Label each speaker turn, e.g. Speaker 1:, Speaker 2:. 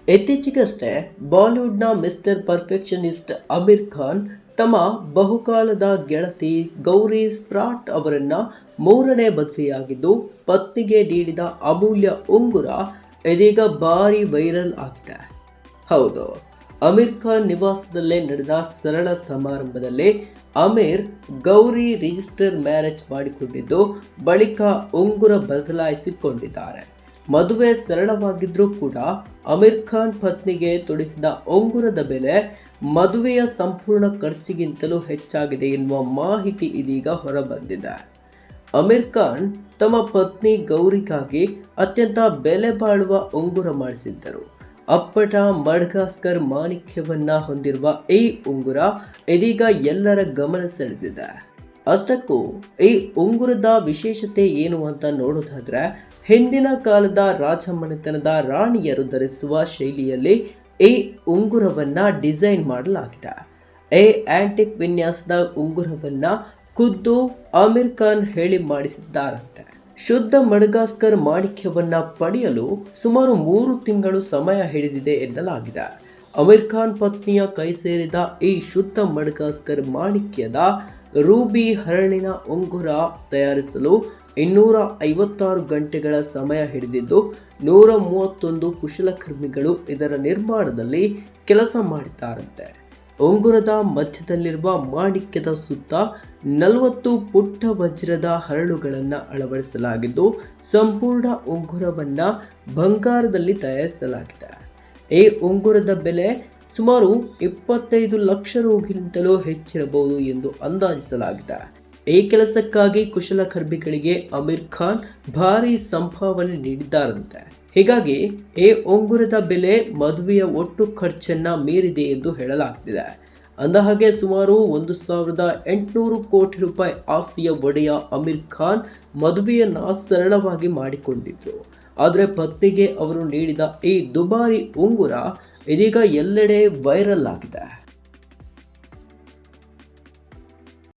Speaker 1: ಇತ್ತೀಚೆಗಷ್ಟೇ ಬಾಲಿವುಡ್ನ mister perfectionist Aamir Khan ತಮ್ಮ ಬಹುಕಾಲದ ಗೆಳತಿ ಗೌರಿ ಸ್ಪ್ರಾಟ್ ಅವರನ್ನ ಮೂರನೇ ಮದುವೆಯಾಗಿದ್ದು ಪತ್ನಿಗೆ ನೀಡಿದ ಅಮೂಲ್ಯ ಉಂಗುರ ಇದೀಗ ಭಾರಿ ವೈರಲ್ ಆಗಿದೆ. ಹೌದು, ಆಮಿರ್ ಖಾನ್ ನಿವಾಸದಲ್ಲೇ ನಡೆದ ಸರಳ ಸಮಾರಂಭದಲ್ಲಿ ಆಮಿರ್ ಗೌರಿ ರಿಜಿಸ್ಟರ್ ಮ್ಯಾರೇಜ್ ಮಾಡಿಕೊಂಡಿದ್ದು ಬಳಿಕ ಉಂಗುರ ಬದಲಾಯಿಸಿಕೊಂಡಿದ್ದಾರೆ. ಮದುವೆ ಸರಳವಾಗಿದ್ರೂ ಕೂಡ ಆಮಿರ್ ಖಾನ್ ಪತ್ನಿಗೆ ತೊಡಿಸಿದ ಉಂಗುರದ ಬೆಲೆ ಮದುವೆಯ ಸಂಪೂರ್ಣ ಖರ್ಚಿಗಿಂತಲೂ ಹೆಚ್ಚಾಗಿದೆ ಎನ್ನುವ ಮಾಹಿತಿ ಇದೀಗ ಹೊರಬಂದಿದೆ. ಆಮಿರ್ ಖಾನ್ ತಮ್ಮ ಪತ್ನಿ ಗೌರಿಗಾಗಿ ಅತ್ಯಂತ ಬೆಲೆ ಬಾಳುವ ಉಂಗುರ ಮಾಡಿಸಿದ್ದರು. ಅಪ್ಪಟ ಮಡ್ಗಾಸ್ಕರ್ ಮಾಣಿಕ್ಯವನ್ನ ಹೊಂದಿರುವ ಈ ಉಂಗುರ ಇದೀಗ ಎಲ್ಲರ ಗಮನ ಸೆಳೆದಿದೆ. ಅಷ್ಟಕ್ಕೂ ಈ ಉಂಗುರದ ವಿಶೇಷತೆ ಏನು ಅಂತ ನೋಡೋದಾದ್ರೆ, ಹಿಂದಿನ ಕಾಲದ ರಾಜಮನೆತನದ ರಾಣಿಯರು ಧರಿಸುವ ಶೈಲಿಯಲ್ಲಿ ಈ ಉಂಗುರವನ್ನ ಡಿಸೈನ್ ಮಾಡಲಾಗಿದೆ. ಈ ಆಂಟಿಕ್ ವಿನ್ಯಾಸದ ಉಂಗುರವನ್ನ ಖುದ್ದು ಆಮಿರ್ ಖಾನ್ ಹೇಳಿ ಮಾಡಿಸಿದ್ದಾರಂತೆ. ಶುದ್ಧ ಮಡಗಾಸ್ಕರ್ ಮಾಣಿಕ್ಯವನ್ನ ಪಡೆಯಲು ಸುಮಾರು 3 ತಿಂಗಳು ಸಮಯ ಹಿಡಿದಿದೆ ಎನ್ನಲಾಗಿದೆ. ಆಮಿರ್ ಖಾನ್ ಪತ್ನಿಯ ಕೈ ಸೇರಿದ ಈ ಶುದ್ಧ ಮಡಗಾಸ್ಕರ್ ಮಾಣಿಕ್ಯದ ರೂಬಿ ಹರಳಿನ ಉಂಗುರ ತಯಾರಿಸಲು 256 ಗಂಟೆಗಳ ಸಮಯ ಹಿಡಿದಿದ್ದು 131 ಕುಶಲಕರ್ಮಿಗಳು ಇದರ ನಿರ್ಮಾಣದಲ್ಲಿ ಕೆಲಸ ಮಾಡಿದ್ದಾರಂತೆ. ಉಂಗುರದ ಮಧ್ಯದಲ್ಲಿರುವ ಮಾಣಿಕ್ಯದ ಸುತ್ತ 40 ಪುಟ್ಟ ವಜ್ರದ ಹರಳುಗಳನ್ನು ಅಳವಡಿಸಲಾಗಿದ್ದು ಸಂಪೂರ್ಣ ಉಂಗುರವನ್ನ ಬಂಗಾರದಲ್ಲಿ ತಯಾರಿಸಲಾಗಿದೆ. ಈ ಉಂಗುರದ ಬೆಲೆ ಸುಮಾರು 25 ಲಕ್ಷ ರುಗಿಂತಲೂ ಹೆಚ್ಚಿರಬಹುದು ಎಂದು ಅಂದಾಜಿಸಲಾಗಿದೆ. ಈ ಕೆಲಸಕ್ಕಾಗಿ ಕುಶಲಕರ್ಮಿಗಳಿಗೆ ಆಮಿರ್ ಖಾನ್ ಭಾರಿ ಸಂಭಾವನೆ ನೀಡಿದ್ದಾರಂತೆ. ಹೀಗಾಗಿ ಈ ಉಂಗುರದ ಬೆಲೆ ಮದುವೆಯ ಒಟ್ಟು ಖರ್ಚನ್ನ ಮೀರಿದೆ ಎಂದು ಹೇಳಲಾಗ್ತಿದೆ. ಅಂದಹಾಗೆ ಸುಮಾರು 1,800 ಕೋಟಿ ರೂಪಾಯಿ ಆಸ್ತಿಯ ಒಡೆಯ ಆಮಿರ್ ಖಾನ್ ಮದುವೆಯನ್ನ ಸರಳವಾಗಿ ಮಾಡಿಕೊಂಡಿದ್ರು. ಆದರೆ ಪತ್ನಿಗೆ ಅವರು ನೀಡಿದ ಈ ದುಬಾರಿ ಉಂಗುರ ಇದೀಗ ಎಲ್ಲೆಡೆ ವೈರಲ್ ಆಗಿದೆ.